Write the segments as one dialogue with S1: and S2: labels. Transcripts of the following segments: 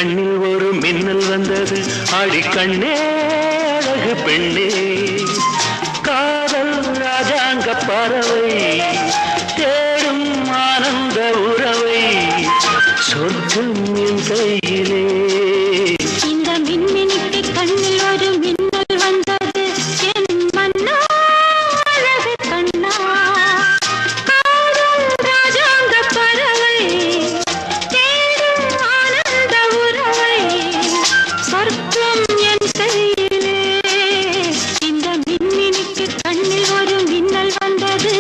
S1: கண்ணில் ஒரு மின்னல் வந்தது. அடிக்கண்ணே அழகு பெண்ணே, காதல் ராஜாங்க பறவை தேடும் ஆனந்த உறவை, சொர்க்கம் என் கையிலே.
S2: இந்த மின்மினிக்கு கண்ணில் ஒரு மின்னல் வந்தது. என் மன்னா அழகு கண்ணா, காதல் ராஜாங்க பறவை தேடும் ஆனந்த உறவை, சொர்க்கம் என் கையிலே. இந்த மின்மினிக்கு கண்ணில் ஒரு மின்னல் வந்தது.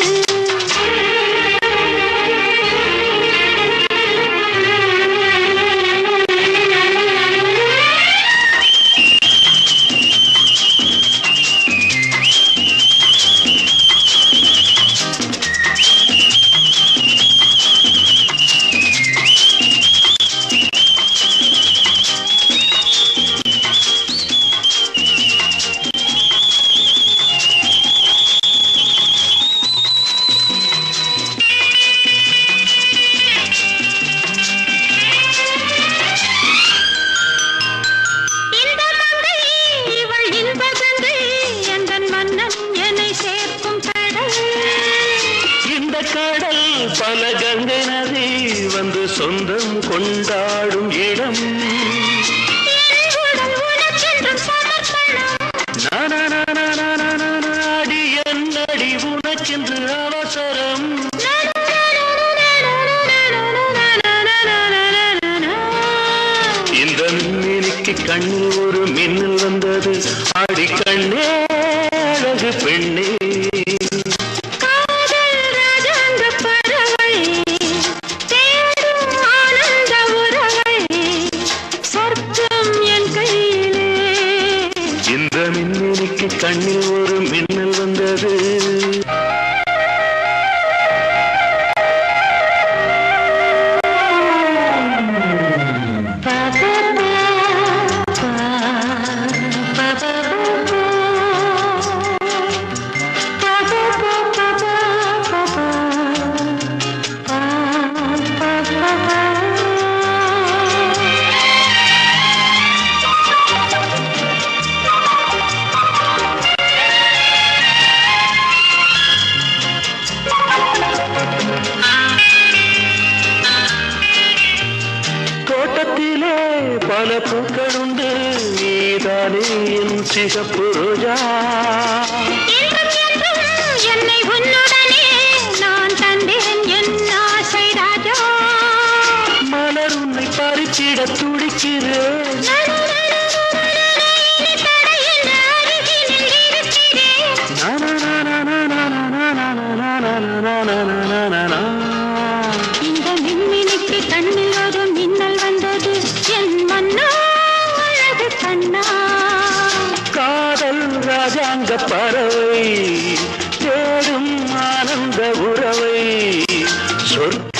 S1: கடல் பல கங்கை நதி வந்து சொந்தம் கொண்டாடும் இடம். அடி என்னடி உனக்கென்று அவசரம். இந்த மின்னினிக்கு கண்ணில் ஒரு மின்னல் வந்தது. அடி கண்ணே அழகு பெண்ணே, இந்த மின்னினிக்கு கண்ணில் ஒரு மின்னல் வந்தது. தோட்டத்திலே பல பூக்கள் உண்டு, நீதானே என் சிகப்பு ரோஜா.
S2: என்னை உன்னுடனே நான் தந்தேன் என் ஆசை ராஜா.
S1: மலர் உன்னை பறிச்சிட துடிக்கிறேன்.
S2: இந்த மின்மினிக்கு கண்ணில் ஒரு மின்னல் வந்தது. என் மன்னா அழகு கண்ணா,
S1: காதல் ராஜாங்க பறவை தேடும் ஆனந்த உறவை, சொர்க்கம்